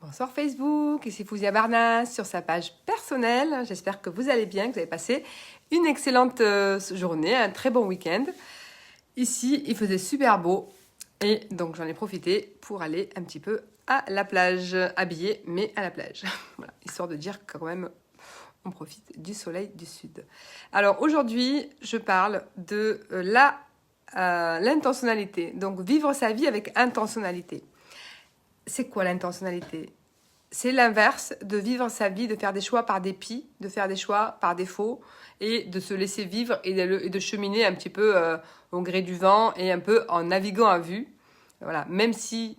Bonsoir Facebook, ici Fouzia Barnas sur sa page personnelle. J'espère que vous allez bien, que vous avez passé une excellente journée, un très bon week-end. Ici, il faisait super beau et donc j'en ai profité pour aller un petit peu à la plage, habillée mais à la plage. Voilà, histoire de dire que quand même on profite du soleil du sud. Alors aujourd'hui, je parle de l'intentionnalité, donc vivre sa vie avec intentionnalité. C'est quoi l'intentionnalité? C'est l'inverse de vivre sa vie, de faire des choix par dépit, de faire des choix par défaut et de se laisser vivre et de cheminer un petit peu au gré du vent et un peu en naviguant à vue. Voilà, même si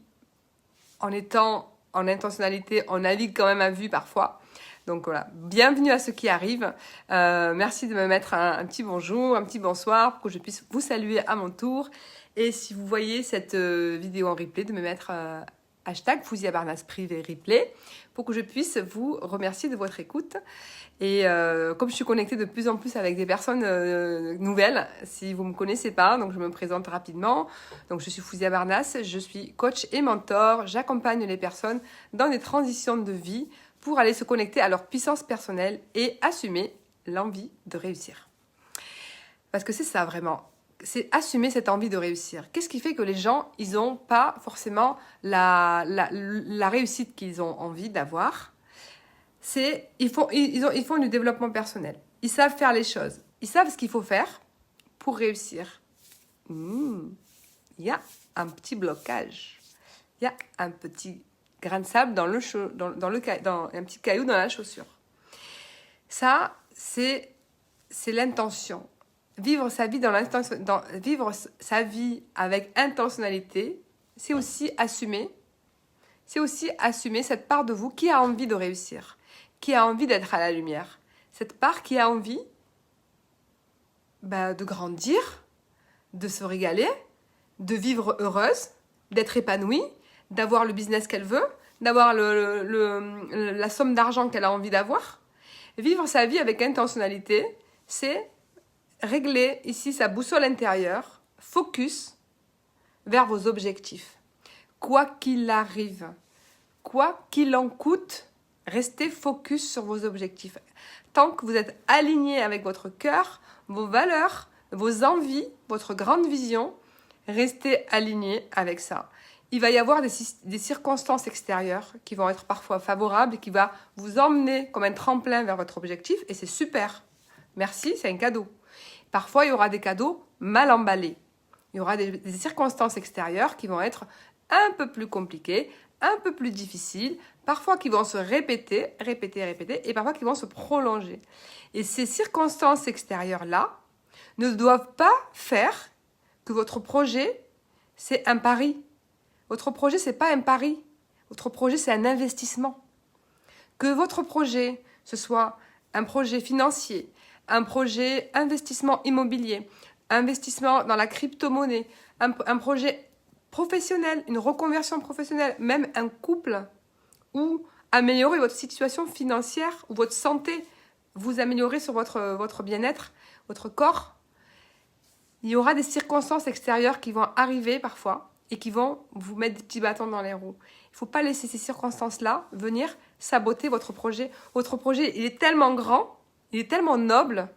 en étant en intentionnalité, on navigue quand même à vue parfois. Donc voilà, bienvenue à ceux qui arrivent. Merci de me mettre un petit bonjour, un petit bonsoir pour que je puisse vous saluer à mon tour. Et si vous voyez cette vidéo en replay, de me mettre hashtag Fouzia Barnas privé replay pour que je puisse vous remercier de votre écoute. Et comme je suis connectée de plus en plus avec des personnes nouvelles, si vous ne me connaissez pas, donc je me présente rapidement. Donc je suis Fouzia Barnas, je suis coach et mentor. J'accompagne les personnes dans des transitions de vie pour aller se connecter à leur puissance personnelle et assumer l'envie de réussir. Parce que c'est ça vraiment. C'est assumer cette envie de réussir. Qu'est-ce qui fait que les gens, ils n'ont pas forcément la réussite qu'ils ont envie d'avoir? Ils font du développement personnel. Ils savent faire les choses. Ils savent ce qu'il faut faire pour réussir. Il y a un petit blocage. Il y a un petit grain de sable un petit caillou dans la chaussure. Ça, c'est l'intention. Vivre sa vie vivre sa vie avec intentionnalité, c'est aussi assumer cette part de vous qui a envie de réussir, qui a envie d'être à la lumière, cette part qui a envie de grandir, de se régaler, de vivre heureuse, d'être épanouie, d'avoir le business qu'elle veut, d'avoir la somme d'argent qu'elle a envie d'avoir. Vivre sa vie avec intentionnalité, c'est régler ici sa boussole intérieure, focus vers vos objectifs. Quoi qu'il arrive, quoi qu'il en coûte, restez focus sur vos objectifs. Tant que vous êtes aligné avec votre cœur, vos valeurs, vos envies, votre grande vision, restez aligné avec ça. Il va y avoir des circonstances extérieures qui vont être parfois favorables et qui vont vous emmener comme un tremplin vers votre objectif et c'est super. Merci, c'est un cadeau. Parfois, il y aura des cadeaux mal emballés. Il y aura des circonstances extérieures qui vont être un peu plus compliquées, un peu plus difficiles, parfois qui vont se répéter, et parfois qui vont se prolonger. Et ces circonstances extérieures-là ne doivent pas faire que votre projet, c'est un pari. Votre projet, c'est pas un pari. Votre projet, c'est un investissement. Que votre projet, ce soit un projet financier, un projet investissement immobilier, investissement dans la crypto-monnaie, un projet professionnel, une reconversion professionnelle, même un couple, ou améliorer votre situation financière ou votre santé, vous améliorer sur votre bien-être, votre corps. Il y aura des circonstances extérieures qui vont arriver parfois et qui vont vous mettre des petits bâtons dans les roues. Il ne faut pas laisser ces circonstances-là venir saboter votre projet. Votre projet, il est tellement grand, il est tellement noble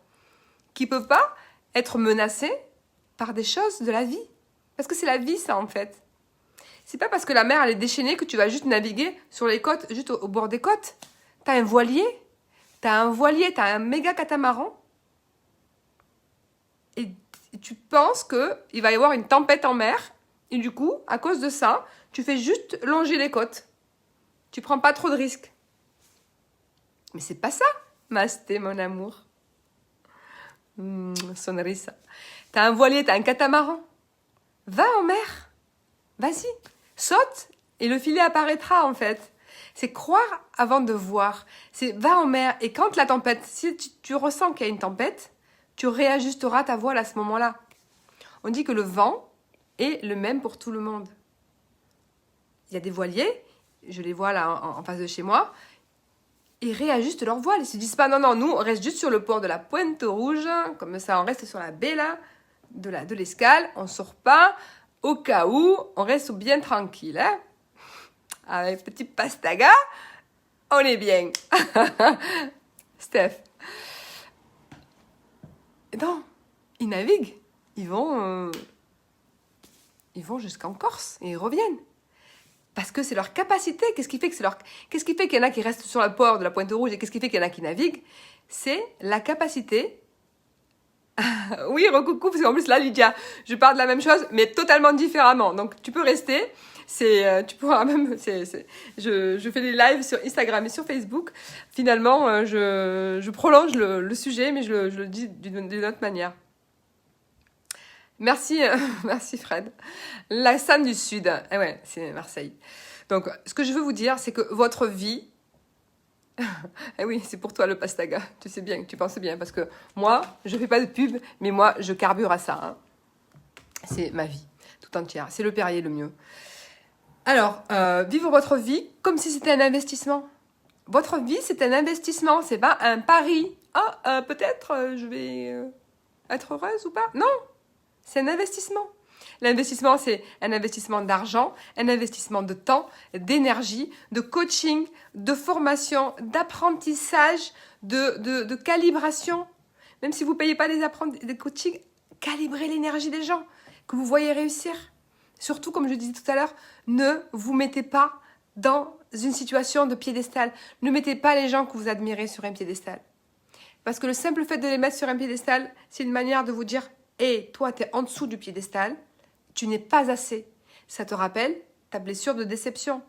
qu'il ne peut pas être menacé par des choses de la vie. Parce que c'est la vie, ça, en fait. C'est pas parce que la mer, elle est déchaînée que tu vas juste naviguer sur les côtes, juste au bord des côtes. T'as un voilier, t'as un méga catamaran. Et tu penses qu'il va y avoir une tempête en mer. Et du coup, à cause de ça, tu fais juste longer les côtes. Tu prends pas trop de risques. Mais c'est pas ça, Masté, mon amour. Sonrisa. T'as un voilier, t'as un catamaran. Va en mer. Vas-y. Saute et le filet apparaîtra, en fait. C'est croire avant de voir. C'est va en mer. Et quand la tempête, si tu ressens qu'il y a une tempête, tu réajusteras ta voile à ce moment-là. On dit que le vent est le même pour tout le monde. Il y a des voiliers, je les vois là en face de chez moi, ils réajustent leur voile. Ils se disent pas non, nous on reste juste sur le port de la Pointe Rouge, comme ça on reste sur la baie là, de l'Escale, on sort pas, au cas où, on reste bien tranquille. Hein. avec petit pastaga, on est bien. Steph. Non, ils naviguent. Ils vont jusqu'en Corse et ils reviennent. Parce que c'est leur capacité. Qu'est-ce qui fait qu'il y en a qui restent sur le port de la Pointe-Rouge et qu'est-ce qui fait qu'il y en a qui naviguent? C'est la capacité. Oui, recoucou, parce qu'en plus là, Lydia, je parle de la même chose, mais totalement différemment. Donc tu peux rester. Tu pourras même. Je fais des lives sur Instagram et sur Facebook. Finalement, je prolonge le sujet, mais je le dis d'une autre manière. Merci, merci Fred. La Sam du Sud. Eh ouais, c'est Marseille. Donc, ce que je veux vous dire, c'est que votre vie... Eh oui, c'est pour toi le pastaga. Tu sais bien, tu penses bien. Parce que moi, je fais pas de pub, mais moi, je carbure à ça. Hein. C'est ma vie, tout entière. C'est le Perrier le mieux. Alors, vivre votre vie comme si c'était un investissement. Votre vie, c'est un investissement. C'est pas un pari. Ah, peut-être je vais être heureuse ou pas. Non, c'est un investissement. L'investissement, c'est un investissement d'argent, un investissement de temps, d'énergie, de coaching, de formation, d'apprentissage, de calibration. Même si vous ne payez pas des coachings, calibrez l'énergie des gens que vous voyez réussir. Surtout, comme je disais tout à l'heure, ne vous mettez pas dans une situation de piédestal. Ne mettez pas les gens que vous admirez sur un piédestal. Parce que le simple fait de les mettre sur un piédestal, c'est une manière de vous dire « Hé, toi, tu es en dessous du piédestal, tu n'es pas assez. » Ça te rappelle ta blessure de déception,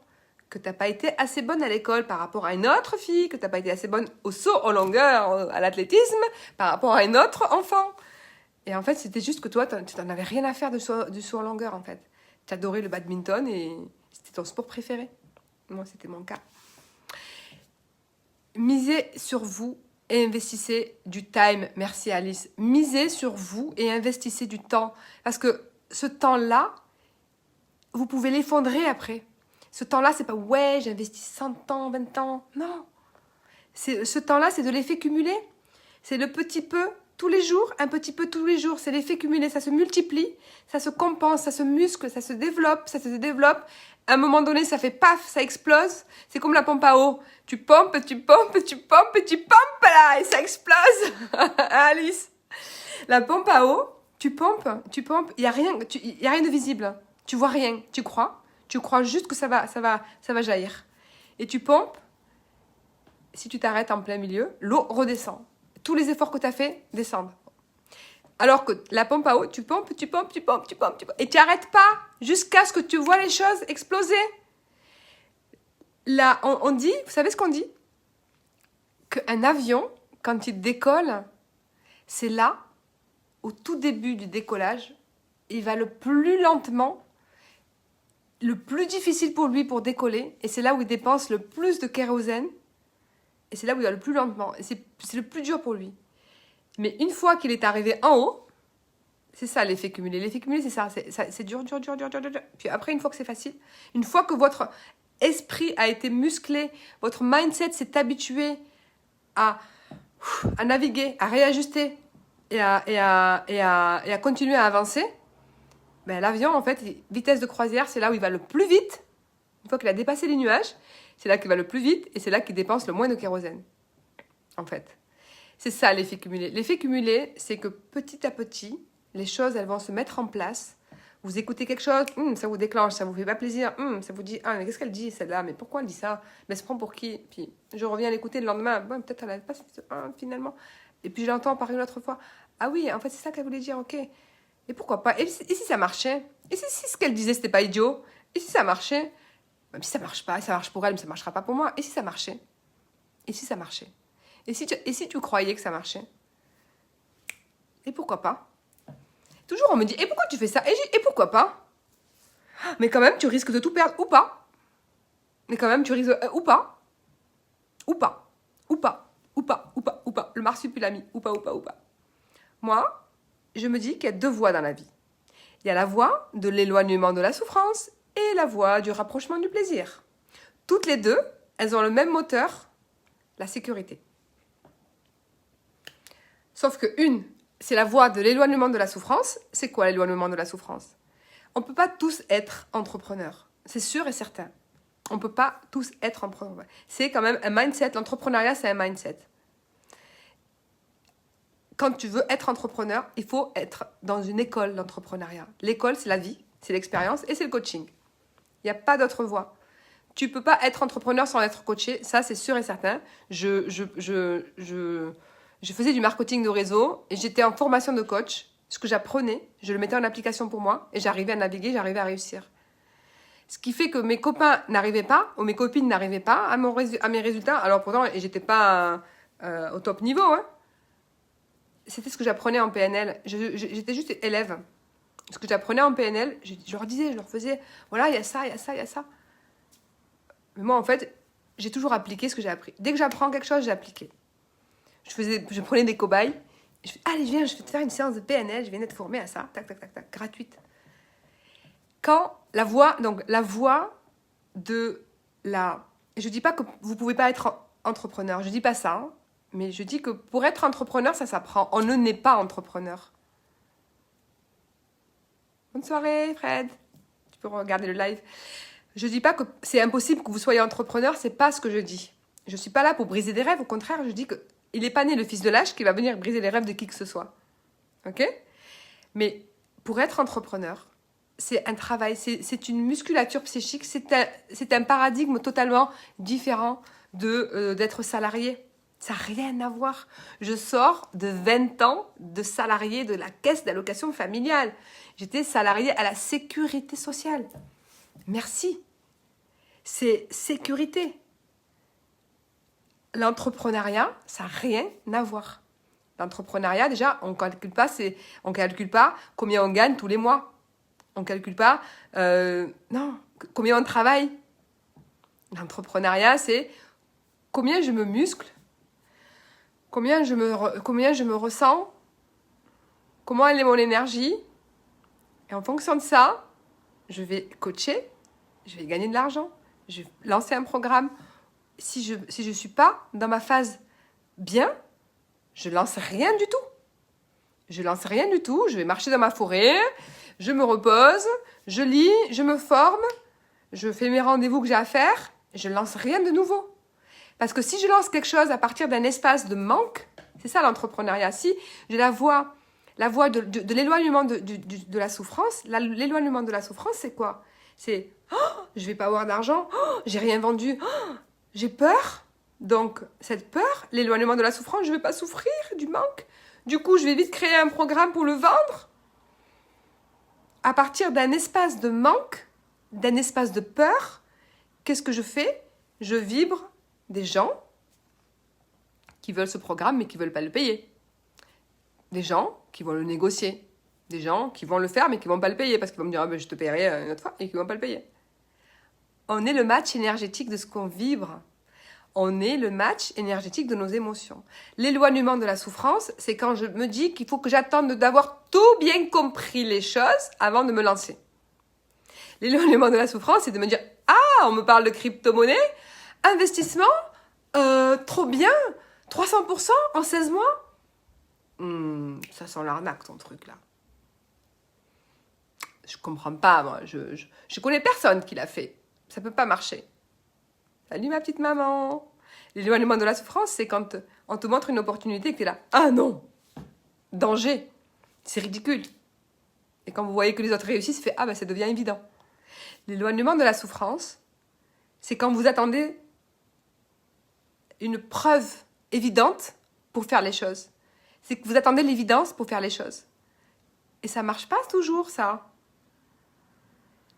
que tu n'as pas été assez bonne à l'école par rapport à une autre fille, que tu n'as pas été assez bonne au saut en longueur, à l'athlétisme, par rapport à un autre enfant. Et en fait, c'était juste que toi, tu n'en avais rien à faire du saut en longueur, en fait. Tu adorais le badminton et c'était ton sport préféré. Moi, c'était mon cas. Misez sur vous et investissez du time. Merci Alice. Misez sur vous et investissez du temps. Parce que ce temps-là, vous pouvez l'effondrer après. Ce temps-là, c'est pas « ouais, j'ai investi 100 ans, 20 ans ». Non. Ce temps-là, c'est de l'effet cumulé. C'est le petit peu tous les jours, un petit peu tous les jours. C'est l'effet cumulé, ça se multiplie, ça se compense, ça se muscle, ça se développe, ça se développe. À un moment donné, ça fait paf, ça explose. C'est comme la pompe à eau. Tu pompes, tu pompes, tu pompes, tu pompes là, et ça explose. Alice. La pompe à eau, tu pompes, il y a rien de visible. Tu vois rien, tu crois juste que ça va jaillir. Et tu pompes. Si tu t'arrêtes en plein milieu, l'eau redescend. Tous les efforts que tu as fait descendent. Alors que la pompe à eau, tu pompes, et tu n'arrêtes pas jusqu'à ce que tu vois les choses exploser. Là, on dit, vous savez ce qu'on dit? Qu'un avion, quand il décolle, c'est là, au tout début du décollage, il va le plus lentement, le plus difficile pour lui pour décoller, et c'est là où il dépense le plus de kérosène, et c'est là où il va le plus lentement, et c'est le plus dur pour lui. Mais une fois qu'il est arrivé en haut, c'est ça l'effet cumulé. L'effet cumulé, c'est ça, c'est dur. Puis après, une fois que c'est facile, une fois que votre esprit a été musclé, votre mindset s'est habitué à naviguer, à réajuster et à continuer à avancer, ben, l'avion, en fait, vitesse de croisière, c'est là où il va le plus vite. Une fois qu'il a dépassé les nuages, c'est là qu'il va le plus vite et c'est là qu'il dépense le moins de kérosène. En fait. C'est ça l'effet cumulé. L'effet cumulé, c'est que petit à petit, les choses, elles vont se mettre en place. Vous écoutez quelque chose, ça vous déclenche, ça vous fait pas plaisir, ça vous dit, ah, mais qu'est-ce qu'elle dit, celle-là, mais pourquoi elle dit ça? Mais elle se prend pour qui? Puis je reviens à l'écouter le lendemain, bon, peut-être elle n'avait pas finalement. Et puis j'entends par une autre fois, ah oui, en fait, c'est ça qu'elle voulait dire, ok. Et pourquoi pas? Et si ça marchait? Et si ce qu'elle disait, c'était pas idiot? Et si ça marchait? Même si ça marche pas, ça marche pour elle, mais ça marchera pas pour moi. Et si ça marchait? Et si ça marchait? Et si tu croyais que ça marchait? Et pourquoi pas? Toujours on me dit, et pourquoi tu fais ça? Et pourquoi pas? Mais quand même, tu risques de tout perdre, ou pas? Mais quand même, tu risques ou pas? Ou pas? Ou pas? Ou pas? Ou pas? Ou pas? Le marsupilami, ou pas? Ou pas? Ou pas? Moi, je me dis qu'il y a deux voies dans la vie. Il y a la voie de l'éloignement de la souffrance et la voie du rapprochement du plaisir. Toutes les deux, elles ont le même moteur, la sécurité. Sauf que une, c'est la voie de l'éloignement de la souffrance. C'est quoi l'éloignement de la souffrance? On ne peut pas tous être entrepreneurs, c'est sûr et certain. On ne peut pas tous être entrepreneurs. C'est quand même un mindset. L'entrepreneuriat, c'est un mindset. Quand tu veux être entrepreneur, il faut être dans une école d'entrepreneuriat. L'école, c'est la vie, c'est l'expérience et c'est le coaching. Il n'y a pas d'autre voie. Tu ne peux pas être entrepreneur sans être coaché, ça c'est sûr et certain. Je faisais du marketing de réseau et j'étais en formation de coach. Ce que j'apprenais, je le mettais en application pour moi et j'arrivais à naviguer, j'arrivais à réussir. Ce qui fait que mes copains n'arrivaient pas, ou mes copines n'arrivaient pas à mes résultats. Alors pourtant, j'étais pas au top niveau. Hein. C'était ce que j'apprenais en PNL. J'étais juste élève. Ce que j'apprenais en PNL, je leur disais, je leur faisais, voilà, il y a ça, il y a ça, il y a ça. Mais moi, en fait, j'ai toujours appliqué ce que j'ai appris. Dès que j'apprends quelque chose, j'ai appliqué. Je prenais des cobayes. Je fais, allez, viens, je vais te faire une séance de PNL, je viens d'être formée à ça, tac, tac, tac, tac, gratuite. Quand la voie de la... Je dis pas que vous pouvez pas être entrepreneur, je dis pas ça, hein, mais je dis que pour être entrepreneur, ça s'apprend. On ne naît pas entrepreneur. Bonne soirée, Fred. Tu peux regarder le live. Je dis pas que c'est impossible que vous soyez entrepreneur, c'est pas ce que je dis. Je suis pas là pour briser des rêves, au contraire, je dis que il n'est pas né le fils de lâche qui va venir briser les rêves de qui que ce soit. Ok? Mais pour être entrepreneur, c'est un travail, c'est une musculature psychique, c'est un paradigme totalement différent d'être salarié. Ça n'a rien à voir. Je sors de 20 ans de salarié de la caisse d'allocation familiale. J'étais salarié à la sécurité sociale. Merci. C'est sécurité. L'entrepreneuriat, ça n'a rien à voir. L'entrepreneuriat, déjà, on ne calcule pas combien on gagne tous les mois. On ne calcule pas combien on travaille. L'entrepreneuriat, c'est combien je me muscle, combien je me ressens, comment elle est mon énergie. Et en fonction de ça, je vais coacher, je vais gagner de l'argent, je vais lancer un programme. Si je suis pas dans ma phase bien, je lance rien du tout. Je lance rien du tout, je vais marcher dans ma forêt, je me repose, je lis, je me forme, je fais mes rendez-vous que j'ai à faire, je lance rien de nouveau. Parce que si je lance quelque chose à partir d'un espace de manque, c'est ça l'entrepreneuriat. Si j'ai la voie de l'éloignement de la souffrance, l'éloignement de la souffrance, c'est quoi? C'est je vais pas avoir d'argent, j'ai rien vendu, j'ai peur. Donc cette peur, l'éloignement de la souffrance, je vais pas souffrir du manque. Du coup, je vais vite créer un programme pour le vendre. À partir d'un espace de manque, d'un espace de peur, qu'est-ce que je fais? Je vibre des gens qui veulent ce programme mais qui ne veulent pas le payer. Des gens qui vont le négocier. Des gens qui vont le faire mais qui ne vont pas le payer parce qu'ils vont me dire je te paierai une autre fois et qui ne vont pas le payer. On est le match énergétique de ce qu'on vibre. On est le match énergétique de nos émotions. L'éloignement de la souffrance, c'est quand je me dis qu'il faut que j'attende d'avoir tout bien compris les choses avant de me lancer. L'éloignement de la souffrance, c'est de me dire « Ah, on me parle de crypto-monnaie, investissement, trop bien, 300% en 16 mois. Ça sent l'arnaque ton truc là. Je comprends pas, moi. Je connais personne qui l'a fait. Ça peut pas marcher. Salut ma petite maman. L'éloignement de la souffrance, c'est quand on te montre une opportunité et que tu es là. Ah non, danger, c'est ridicule. Et quand vous voyez que les autres réussissent, fait ça devient évident. L'éloignement de la souffrance, c'est quand vous attendez une preuve évidente pour faire les choses. C'est que vous attendez l'évidence pour faire les choses. Et ça marche pas toujours, ça.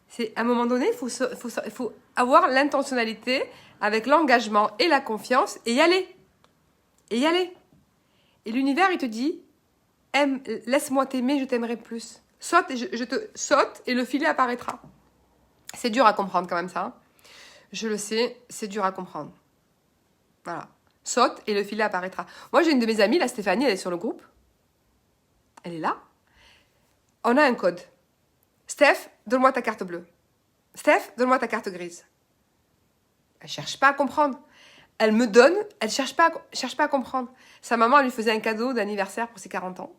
C'est à un moment donné, il faut avoir l'intentionnalité avec l'engagement et la confiance et y aller. Et y aller. Et l'univers, il te dit, laisse-moi t'aimer, je t'aimerai plus. Saute et je te saute et le filet apparaîtra. C'est dur à comprendre quand même ça. Hein. Je le sais, c'est dur à comprendre. Voilà. Saute et le filet apparaîtra. Moi, j'ai une de mes amies, la Stéphanie, elle est sur le groupe. Elle est là. On a un code. Steph, donne-moi ta carte bleue. Steph, donne-moi ta carte grise. Elle cherche pas à comprendre. Elle me donne, elle cherche pas à comprendre. Sa maman, elle lui faisait un cadeau d'anniversaire pour ses 40 ans.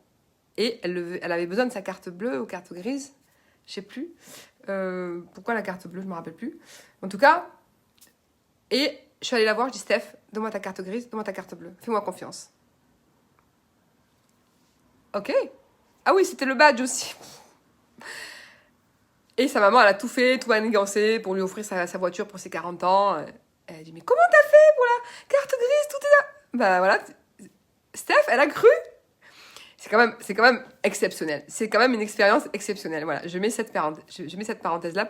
Et elle avait besoin de sa carte bleue ou carte grise. Je sais plus. Pourquoi la carte bleue, je me rappelle plus. En tout cas, Et je suis allée la voir, je dis, Steph, donne-moi ta carte grise, donne-moi ta carte bleue. Fais-moi confiance. Ok. Ah oui, c'était le badge aussi. Et sa maman, elle a tout fait, tout manigancé pour lui offrir sa voiture pour ses 40 ans. Elle a dit, mais comment t'as fait pour la carte grise, tout est là? Bah voilà, Steph, elle a cru. C'est quand même exceptionnel. C'est quand même une expérience exceptionnelle. Voilà, je mets cette parenthèse-là,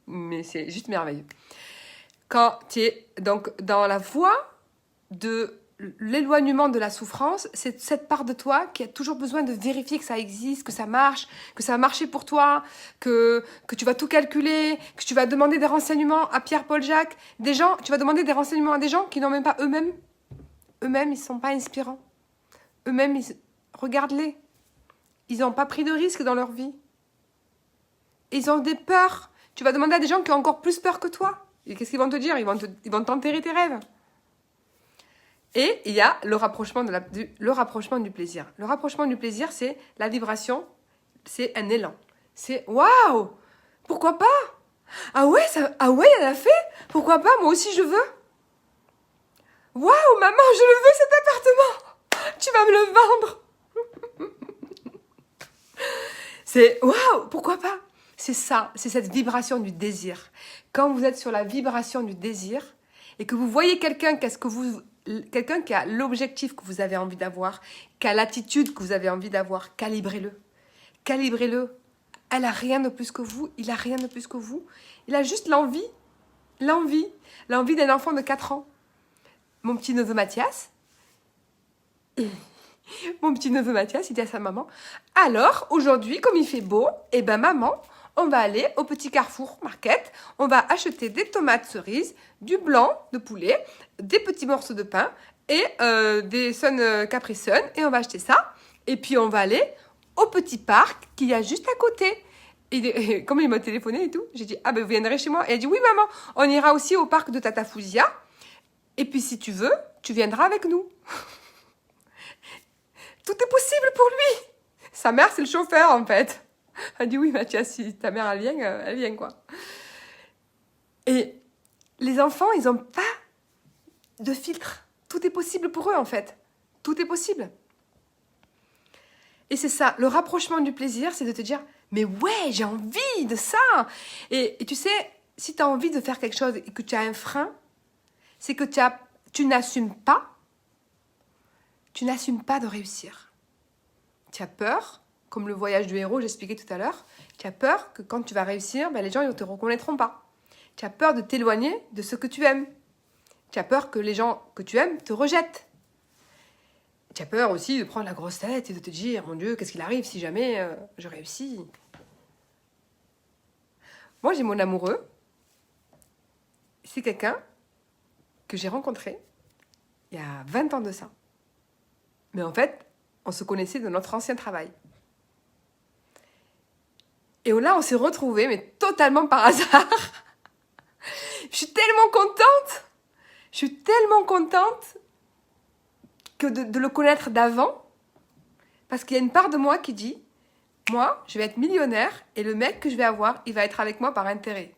mais c'est juste merveilleux. Quand tu es donc dans la voie de l'éloignement de la souffrance, c'est cette part de toi qui a toujours besoin de vérifier que ça existe, que ça marche, que ça a marché pour toi, que tu vas tout calculer, que tu vas demander des renseignements à Pierre, Paul, Jacques. Tu vas demander des renseignements à des gens qui n'ont même pas eux-mêmes. Eux-mêmes, ils ne sont pas inspirants. Eux-mêmes, regarde-les. Ils n'ont pas pris de risques dans leur vie. Ils ont des peurs. Tu vas demander à des gens qui ont encore plus peur que toi. Et qu'est-ce qu'ils vont te dire? Ils vont t'enterrer tes rêves. Et il y a le rapprochement du plaisir. Le rapprochement du plaisir, c'est la vibration, c'est un élan. C'est waouh! Pourquoi pas? Ah ouais, elle a fait? Pourquoi pas? Moi aussi je veux. Waouh, maman, je le veux cet appartement! Tu vas me le vendre! C'est waouh, pourquoi pas? C'est ça, c'est cette vibration du désir. Quand vous êtes sur la vibration du désir et que vous voyez quelqu'un qui a l'objectif que vous avez envie d'avoir, qui a l'attitude que vous avez envie d'avoir, calibrez-le. Calibrez-le. Elle a rien de plus que vous, il a rien de plus que vous. Il a juste l'envie d'un enfant de 4 ans. Mon petit neveu Mathias, il dit à sa maman, alors aujourd'hui, comme il fait beau, eh ben maman, on va aller au petit Carrefour Market, on va acheter des tomates cerises, du blanc de poulet, des petits morceaux de pain et des Sun Capri Sun, et on va acheter ça. Et puis on va aller au petit parc qu'il y a juste à côté. Et comme il m'a téléphoné et tout, j'ai dit, ah ben vous viendrez chez moi. Et elle dit, oui maman, on ira aussi au parc de Tata Fouzia. Et puis si tu veux, tu viendras avec nous. Tout est possible pour lui. Sa mère, c'est le chauffeur en fait. Elle dit, oui Mathias, si ta mère elle vient quoi. Et les enfants, ils n'ont pas de filtre. Tout est possible pour eux en fait. Tout est possible. Et c'est ça, le rapprochement du plaisir, c'est de te dire, mais ouais, j'ai envie de ça. Et tu sais, si tu as envie de faire quelque chose et que tu as un frein, c'est que tu n'assumes pas de réussir. Tu as peur, comme le voyage du héros, j'expliquais tout à l'heure, tu as peur que quand tu vas réussir, les gens ne te reconnaîtront pas. Tu as peur de t'éloigner de ce que tu aimes. Tu as peur que les gens que tu aimes te rejettent. Tu as peur aussi de prendre la grosse tête et de te dire, mon Dieu, qu'est-ce qu'il arrive si jamais je réussis? Moi, j'ai mon amoureux. C'est quelqu'un que j'ai rencontré il y a 20 ans de ça. Mais en fait, on se connaissait de notre ancien travail. Et là, on s'est retrouvés, mais totalement par hasard. Je suis tellement contente que de le connaître d'avant, parce qu'il y a une part de moi qui dit, moi, je vais être millionnaire et le mec que je vais avoir, il va être avec moi par intérêt.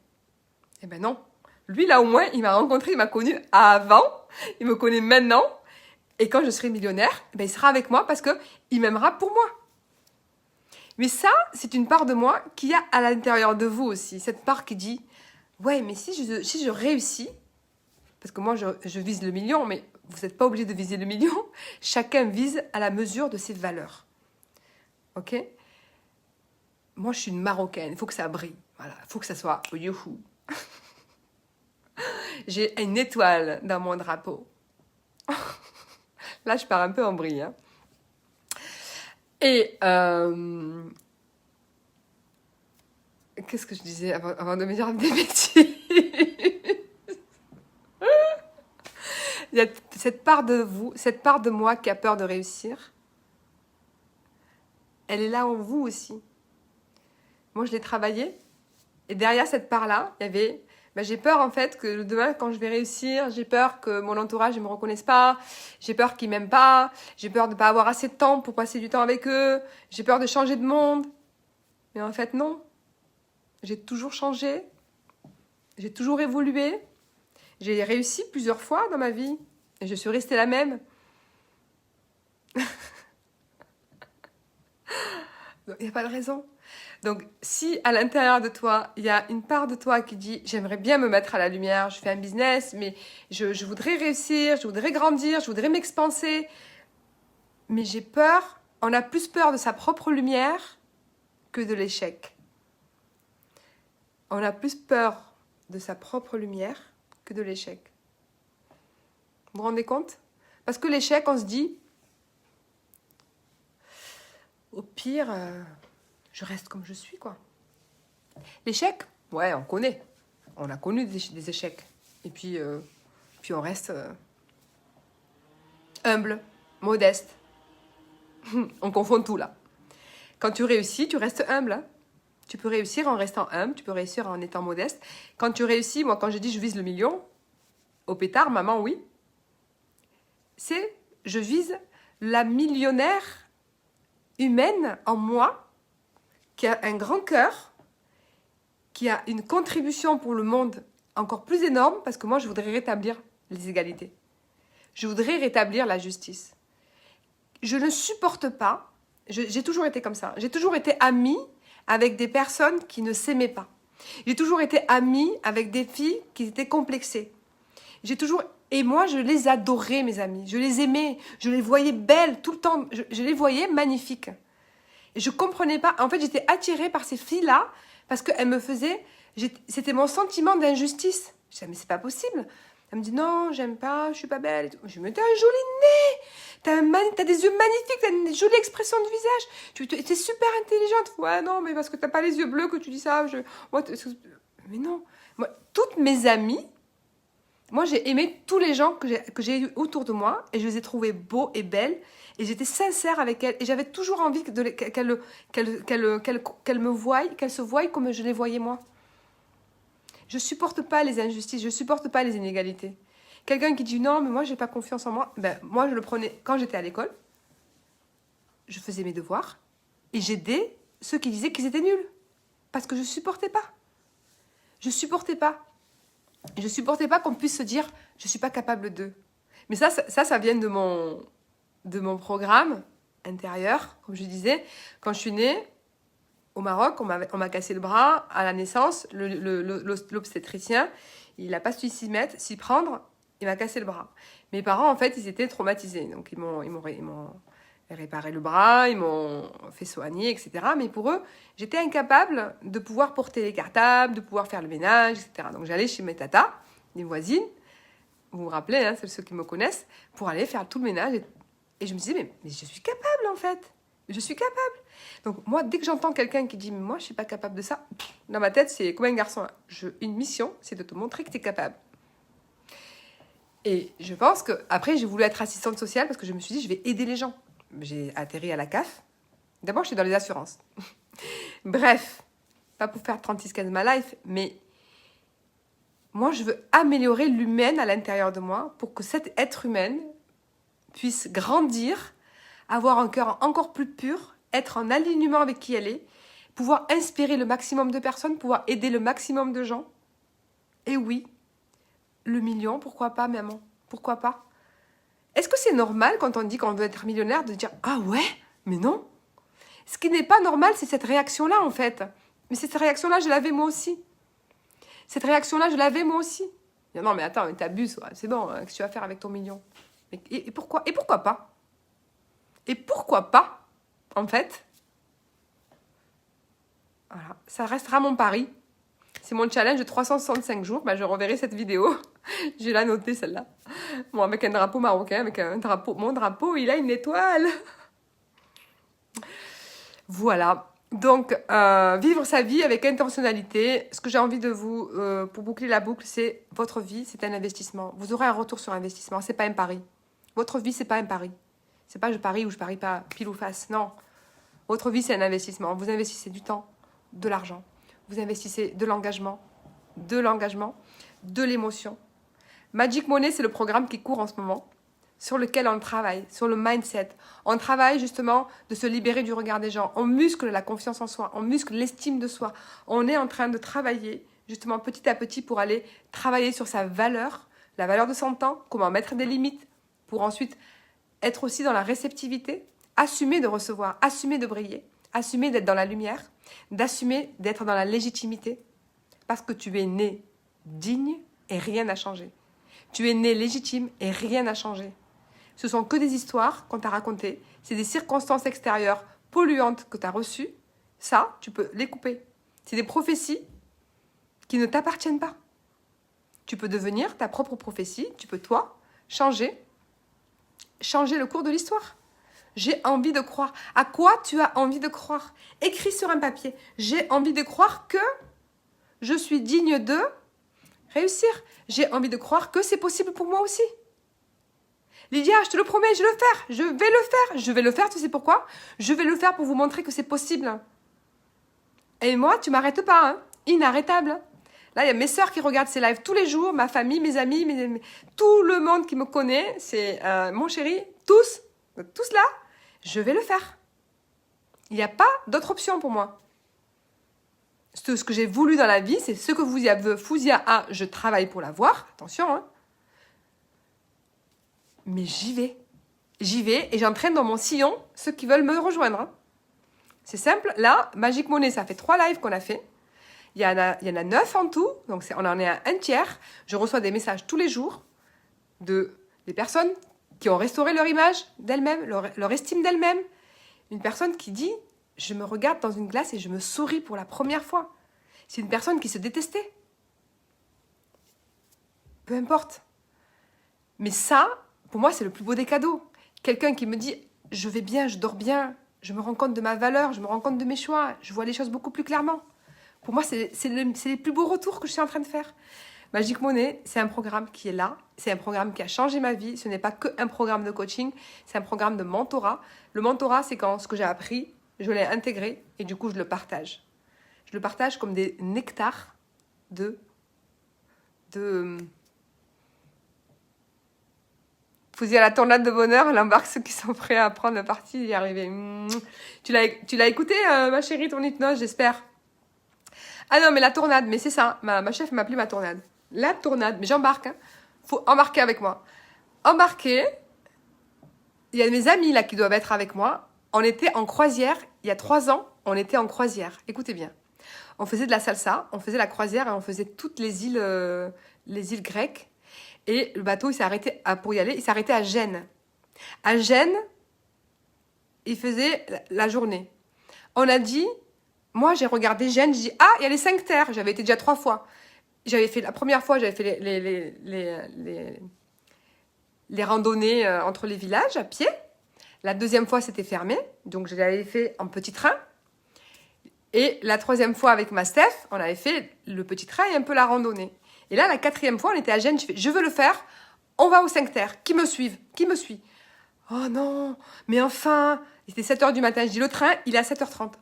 Eh ben non. Lui, là, au moins, il m'a rencontré, il m'a connu avant, il me connaît maintenant, et quand je serai millionnaire, il sera avec moi parce qu'il m'aimera pour moi. Mais ça, c'est une part de moi qui a à l'intérieur de vous aussi, cette part qui dit, ouais, mais si je réussis, parce que moi, je vise le million, mais vous n'êtes pas obligé de viser le million. Chacun vise à la mesure de ses valeurs. Ok? Moi, je suis une Marocaine. Il faut que ça brille. Voilà. Il faut que ça soit youhou. J'ai une étoile dans mon drapeau. Là, je pars un peu en vrille. Hein. Et qu'est-ce que je disais avant de me dire des bêtises? Il y a cette part de vous, cette part de moi qui a peur de réussir. Elle est là en vous aussi. Moi, je l'ai travaillée. Et derrière cette part-là, il y avait... j'ai peur, en fait, que demain, quand je vais réussir, j'ai peur que mon entourage ne me reconnaisse pas. J'ai peur qu'ils ne m'aiment pas. J'ai peur de ne pas avoir assez de temps pour passer du temps avec eux. J'ai peur de changer de monde. Mais en fait, non. J'ai toujours changé. J'ai toujours évolué. J'ai réussi plusieurs fois dans ma vie. Et je suis restée la même. Il n'y a pas de raison. Donc, si à l'intérieur de toi, il y a une part de toi qui dit « J'aimerais bien me mettre à la lumière, je fais un business, mais je voudrais réussir, je voudrais grandir, je voudrais m'expanser. » Mais j'ai peur. On a plus peur de sa propre lumière que de l'échec. On a plus peur de sa propre lumière que de l'échec. Vous vous rendez compte? Parce que l'échec, on se dit, au pire, je reste comme je suis, quoi. L'échec, ouais, on connaît. On a connu des échecs. Et puis on reste humble, modeste. On confond tout, là. Quand tu réussis, tu restes humble, hein. Tu peux réussir en restant humble, tu peux réussir en étant modeste. Quand tu réussis, moi, quand je dis je vise le million, au pétard, maman, oui, c'est je vise la millionnaire humaine en moi, qui a un grand cœur, qui a une contribution pour le monde encore plus énorme, parce que moi, je voudrais rétablir les égalités. Je voudrais rétablir la justice. Je ne supporte pas, j'ai toujours été comme ça, j'ai toujours été amie avec des personnes qui ne s'aimaient pas. J'ai toujours été amie avec des filles qui étaient complexées. Et moi, je les adorais, mes amies. Je les aimais, je les voyais belles tout le temps. Je les voyais magnifiques. Et je comprenais pas. En fait, j'étais attirée par ces filles-là parce qu'elles me faisaient... C'était mon sentiment d'injustice. Je disais, mais c'est pas possible. Elle me dit, non, j'aime pas, je suis pas belle. Et tout. Je me dis, mais t'as un joli nez, t'as des yeux magnifiques, t'as une jolie expression de visage, t'es super intelligente. Ouais, non, mais parce que t'as pas les yeux bleus que tu dis ça. Mais non. Moi, toutes mes amies, moi, j'ai aimé tous les gens que j'ai eu autour de moi et je les ai trouvés beaux et belles et j'étais sincère avec elles et j'avais toujours envie qu'elles me voient, qu'elles se voient comme je les voyais moi. Je supporte pas les injustices, je supporte pas les inégalités. Quelqu'un qui dit non, mais moi, j'ai pas confiance en moi, ben, moi, je le prenais quand j'étais à l'école, je faisais mes devoirs et j'aidais ceux qui disaient qu'ils étaient nuls parce que je supportais pas. Je supportais pas. Je supportais pas qu'on puisse se dire je suis pas capable de. Mais ça vient de mon programme intérieur, comme je disais. Quand je suis née au Maroc, on m'a cassé le bras à la naissance. L'obstétricien, il n'a pas su s'y prendre. Il m'a cassé le bras. Mes parents, en fait, ils étaient traumatisés. Donc, ils m'ont réparé le bras, ils m'ont fait soigner, etc. Mais pour eux, j'étais incapable de pouvoir porter les cartables, de pouvoir faire le ménage, etc. Donc, j'allais chez mes tatas, les voisines, vous vous rappelez, hein, ceux qui me connaissent, pour aller faire tout le ménage. Et je me disais, mais je suis capable, en fait. Je suis capable. Donc, moi, dès que j'entends quelqu'un qui dit, moi, je suis pas capable de ça, dans ma tête, c'est comme un garçon. Une mission, c'est de te montrer que tu es capable. Et je pense qu'après, j'ai voulu être assistante sociale parce que je me suis dit, je vais aider les gens. J'ai atterri à la CAF. D'abord, je suis dans les assurances. Bref, pas pour faire 36-15 ma life, mais moi, je veux améliorer l'humaine à l'intérieur de moi pour que cet être humaine puisse grandir, avoir un cœur encore plus pur, être en alignement avec qui elle est, pouvoir inspirer le maximum de personnes, pouvoir aider le maximum de gens. Et oui, le million, pourquoi pas, maman? Pourquoi pas? Est-ce que c'est normal quand on dit qu'on veut être millionnaire de dire « Ah ouais? Mais non !» Ce qui n'est pas normal, c'est cette réaction-là, en fait. Mais cette réaction-là, je l'avais moi aussi. Cette réaction-là, je l'avais moi aussi. Non, mais attends, t'abuses, c'est bon, qu'est-ce que tu vas faire avec ton million? Et pourquoi? Et pourquoi pas? Et pourquoi pas, en fait? Voilà, ça restera mon pari. C'est mon challenge de 365 jours. Ben, je reverrai cette vidéo. J'ai la notée, celle-là. Bon, avec un drapeau marocain, avec un drapeau. Mon drapeau, il a une étoile. Voilà. Donc, vivre sa vie avec intentionnalité. Ce que j'ai envie de vous, pour boucler la boucle, c'est votre vie, c'est un investissement. Vous aurez un retour sur investissement. C'est pas un pari. Votre vie, c'est pas un pari. C'est pas je parie ou je parie pas, pile ou face. Non. Votre vie, c'est un investissement. Vous investissez du temps, de l'argent. Vous investissez de l'engagement, de l'émotion. Magic Money, c'est le programme qui court en ce moment, sur lequel on travaille, sur le mindset. On travaille justement de se libérer du regard des gens. On muscle la confiance en soi, on muscle l'estime de soi. On est en train de travailler justement petit à petit pour aller travailler sur sa valeur, la valeur de son temps, comment mettre des limites pour ensuite être aussi dans la réceptivité, assumer de recevoir, assumer de briller, assumer d'être dans la lumière, d'assumer d'être dans la légitimité, parce que tu es né digne et rien n'a changé. Tu es né légitime et rien n'a changé. Ce sont que des histoires qu'on t'a racontées, c'est des circonstances extérieures polluantes que tu as reçues, ça, tu peux les couper. C'est des prophéties qui ne t'appartiennent pas. Tu peux devenir ta propre prophétie, tu peux, toi, changer le cours de l'histoire. J'ai envie de croire. À quoi tu as envie de croire? Écris sur un papier. J'ai envie de croire que je suis digne de réussir. J'ai envie de croire que c'est possible pour moi aussi. Lydia, je te le promets, je vais le faire. Je vais le faire. Je vais le faire, tu sais pourquoi? Je vais le faire pour vous montrer que c'est possible. Et moi, tu m'arrêtes pas. Hein. Inarrêtable. Là, il y a mes sœurs qui regardent ces lives tous les jours, ma famille, mes amis, tout le monde qui me connaît. C'est mon chéri, tous là, je vais le faire. Il n'y a pas d'autre option pour moi. Ce que j'ai voulu dans la vie, c'est ce que vous a, je travaille pour l'avoir. Attention, hein. Mais j'y vais. J'y vais et j'entraîne dans mon sillon ceux qui veulent me rejoindre. Hein. C'est simple. Là, Magic Money, ça fait 3 lives qu'on a fait. Il y en a 9 en tout, donc on en est à un tiers. Je reçois des messages tous les jours des personnes qui ont restauré leur image d'elles-mêmes, leur estime d'elles-mêmes. Une personne qui dit « Je me regarde dans une glace et je me souris pour la première fois ». C'est une personne qui se détestait. Peu importe. Mais ça, pour moi, c'est le plus beau des cadeaux. Quelqu'un qui me dit « Je vais bien, je dors bien, je me rends compte de ma valeur, je me rends compte de mes choix, je vois les choses beaucoup plus clairement ». Pour moi, c'est les plus beaux retours que je suis en train de faire. Magic Money, c'est un programme qui est là. C'est un programme qui a changé ma vie. Ce n'est pas qu'un programme de coaching, c'est un programme de mentorat. Le mentorat, c'est quand ce que j'ai appris, je l'ai intégré et du coup, je le partage. Je le partage comme des nectars de Fousi à la tornade de bonheur, elle embarque ceux qui sont prêts à prendre le parti et y arriver. Tu l'as écouté, ma chérie, ton hypnose, j'espère. Ah non, mais la tornade, mais c'est ça. Ma chef m'a appelé ma tornade. La tornade, mais j'embarque. Hein. Faut embarquer avec moi. Embarquer. Il y a mes amis là qui doivent être avec moi. On était en croisière. Il y a 3 ans, on était en croisière. Écoutez bien. On faisait de la salsa, on faisait la croisière et on faisait toutes les îles grecques. Et le bateau, il s'est arrêté pour y aller. Il s'est arrêté à Gênes. À Gênes, il faisait la journée. On a dit... Moi, j'ai regardé Gênes, j'ai dit « Ah, il y a les 5 terres !» J'avais été déjà 3 fois. La première fois, j'avais fait les randonnées entre les villages à pied. La deuxième fois, c'était fermé. Donc, je l'avais fait en petit train. Et la 3e fois, avec ma Steph, on avait fait le petit train et un peu la randonnée. Et là, la 4e fois, on était à Gênes. Je veux le faire. On va aux 5 terres. Qui me suit? Oh non, mais enfin. Il était 7h du matin. Je dis « Le train, il est à 7h30. »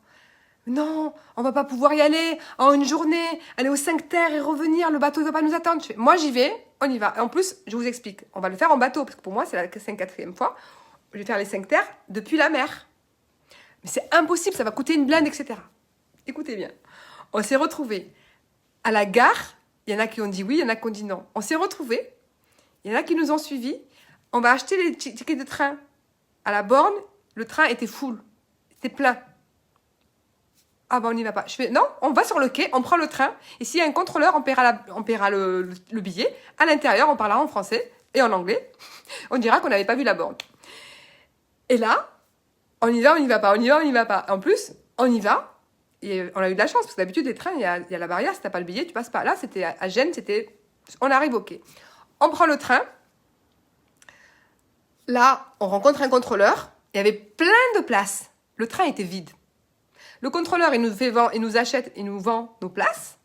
Non, on va pas pouvoir y aller en une journée, aller aux 5 terres et revenir, le bateau ne va pas nous attendre. Moi, j'y vais, on y va. Et en plus, je vous explique, on va le faire en bateau, parce que pour moi, c'est la 4e fois. Je vais faire les 5 terres depuis la mer. Mais c'est impossible, ça va coûter une blinde, etc. Écoutez bien, on s'est retrouvés à la gare. Il y en a qui ont dit oui, il y en a qui ont dit non. On s'est retrouvés, il y en a qui nous ont suivis. On va acheter les tickets de train. À la borne, le train était full, c'était plein. Ah ben on n'y va pas. Je fais non, on va sur le quai, on prend le train. Et s'il y a un contrôleur, on paiera le billet. À l'intérieur, on parlera en français et en anglais. On dira qu'on n'avait pas vu la borne. Et là, on y va, on n'y va pas. On y va, on n'y va pas. En plus, on y va. Et on a eu de la chance parce que d'habitude, les trains, il y a la barrière. Si t'as pas le billet, tu passes pas. Là, c'était à Gênes, on arrive au quai. On prend le train. Là, on rencontre un contrôleur. Il y avait plein de places. Le train était vide. Le contrôleur, il nous achète, il nous vend nos places.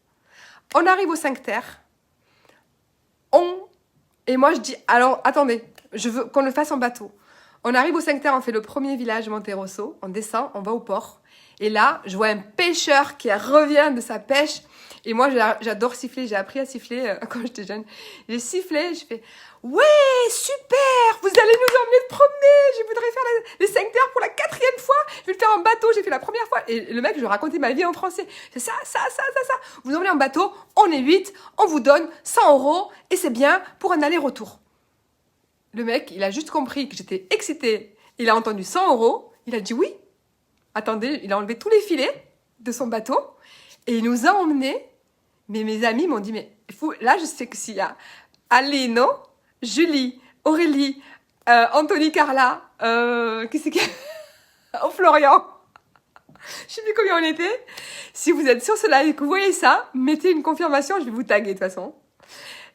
On arrive aux 5 terres. Et moi, je dis, alors, attendez, je veux qu'on le fasse en bateau. On arrive aux 5 terres, on fait le premier village, Monterosso. On descend, on va au port. Et là, je vois un pêcheur qui revient de sa pêche. Et moi, j'adore siffler. J'ai appris à siffler quand j'étais jeune. J'ai sifflé, je fais « Ouais, super! Vous allez nous emmener te promener! Je voudrais faire les 5 terres pour la 4e fois! Je vais le faire en bateau, j'ai fait la première fois! » Et le mec, je lui racontais ma vie en français. C'est ça. Vous emmenez en bateau, on est 8, on vous donne 100 € et c'est bien pour un aller-retour. Le mec, il a juste compris que j'étais excitée. Il a entendu 100 €. Il a dit oui. Attendez, il a enlevé tous les filets de son bateau et il nous a emmenés. Mais mes amis m'ont dit, mais là, je sais que s'il y a Alino, Julie, Aurélie, Anthony, Carla, qui c'est qui Oh, Florian. Je sais plus combien on était. Si vous êtes sur ce live et que vous voyez ça, mettez une confirmation, je vais vous taguer de toute façon.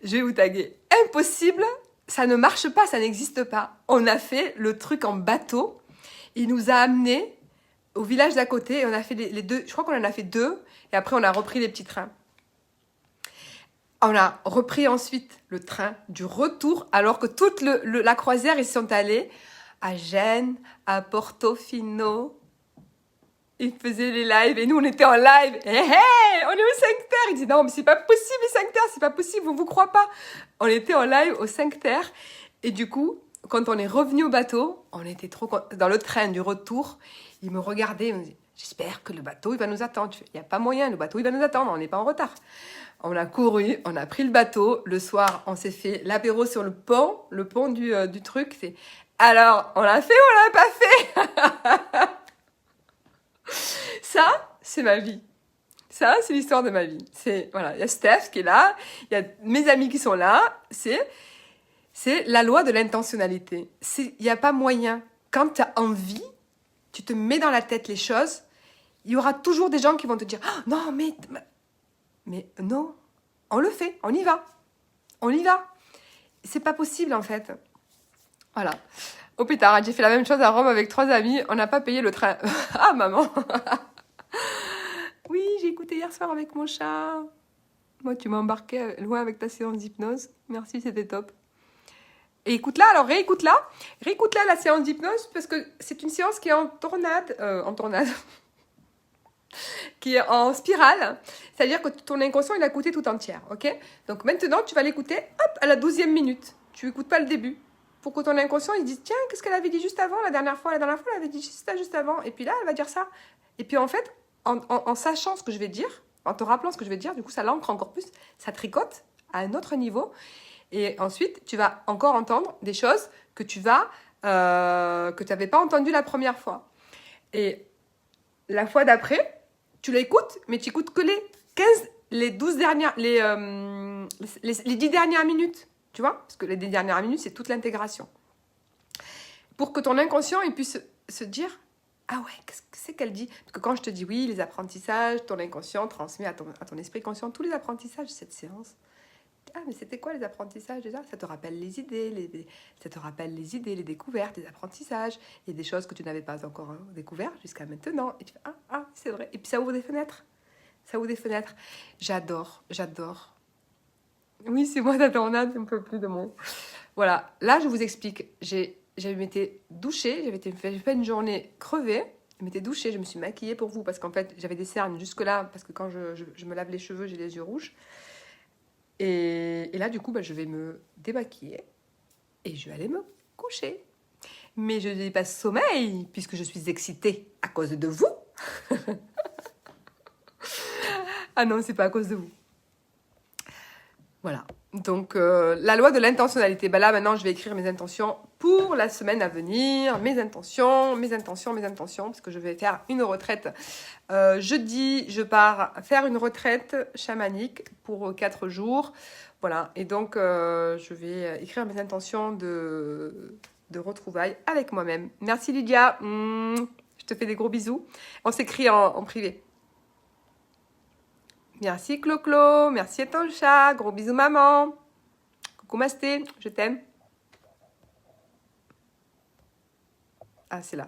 Je vais vous taguer. Impossible, ça ne marche pas, ça n'existe pas. On a fait le truc en bateau. Il nous a amenés au village d'à côté et on a fait les 2. Je crois qu'on en a fait 2 et après on a repris les petits trains. On a repris ensuite le train du retour alors que toute la croisière, ils sont allés à Gênes, à Portofino. Ils faisaient les lives et nous on était en live. Hey, on est aux 5 terres. Ils disent non mais c'est pas possible les 5 terres, c'est pas possible, on vous croit pas. On était en live aux 5 terres et du coup, quand on est revenu au bateau, on était trop dans le train du retour. Ils me regardaient, ils me disaient j'espère que le bateau il va nous attendre. Il n'y a pas moyen, le bateau il va nous attendre, on n'est pas en retard. On a couru, on a pris le bateau. Le soir, on s'est fait l'apéro sur le pont du truc. Alors, on l'a fait ou on l'a pas fait? Ça, c'est ma vie. Ça, c'est l'histoire de ma vie. Voilà, il y a Steph qui est là, il y a mes amis qui sont là. C'est la loi de l'intentionnalité. Il n'y a pas moyen. Quand tu as envie, tu te mets dans la tête les choses, il y aura toujours des gens qui vont te dire oh, « Non, mais non, on le fait, on y va. On y va. » C'est pas possible, en fait. Voilà. Au plus tard, j'ai fait la même chose à Rome avec 3 amis. On n'a pas payé le train. Ah, maman. Oui, j'ai écouté hier soir avec mon chat. Moi, tu m'as embarqué loin avec ta séance d'hypnose. Merci, c'était top. Et écoute-la, alors réécoute-la. Réécoute-la, la séance d'hypnose, parce que c'est une séance qui est en tornade. Qui est en spirale. C'est-à-dire que ton inconscient, il a écouté tout entière, ok? Donc maintenant, tu vas l'écouter, hop, à la 12e minute. Tu n'écoutes pas le début. Pour que ton inconscient, il dise, tiens, qu'est-ce qu'elle avait dit juste avant, la dernière fois, elle avait dit ça juste avant. Et puis là, elle va dire ça. Et puis en fait, en sachant ce que je vais dire, en te rappelant ce que je vais dire, du coup, ça l'ancre encore plus, ça tricote à un autre niveau. Et ensuite, tu vas encore entendre des choses que tu n'avais pas entendues la première fois. Et la fois d'après, tu l'écoutes, mais tu écoutes que les 10 dernières minutes, tu vois? Parce que les 10 dernières minutes, c'est toute l'intégration. Pour que ton inconscient il puisse se dire « Ah ouais, qu'est-ce que c'est qu'elle dit ?» Parce que quand je te dis oui, les apprentissages, ton inconscient transmet à ton esprit conscient tous les apprentissages de cette séance. Ah, mais c'était quoi les apprentissages déjà? Ça te rappelle les idées, ça te rappelle les idées, les découvertes, les apprentissages. Il y a des choses que tu n'avais pas encore découvertes jusqu'à maintenant. Et tu fais, ah, c'est vrai. Et puis ça ouvre des fenêtres. Ça ouvre des fenêtres. J'adore. Oui, c'est moi la tornade, je ne peux plus de mots. Voilà, là je vous explique. J'avais m'étais douchée, j'ai fait une journée crevée. Je m'étais douchée, je me suis maquillée pour vous parce qu'en fait j'avais des cernes jusque-là parce que quand je me lave les cheveux, j'ai les yeux rouges. Et là, du coup, je vais me démaquiller et je vais aller me coucher. Mais je n'ai pas sommeil puisque je suis excitée à cause de vous. Ah non, c'est pas à cause de vous. Voilà. Donc, la loi de l'intentionnalité. Là, maintenant, je vais écrire mes intentions pour la semaine à venir. Mes intentions, parce que je vais faire une retraite. Jeudi, je pars faire une retraite chamanique pour 4 jours. Voilà. Et donc, je vais écrire mes intentions de retrouvailles avec moi-même. Merci Lydia. Je te fais des gros bisous. On s'écrit en privé. Merci Clo-Clo, merci Etancha, gros bisous maman. Coucou Masté, je t'aime. Ah, c'est là.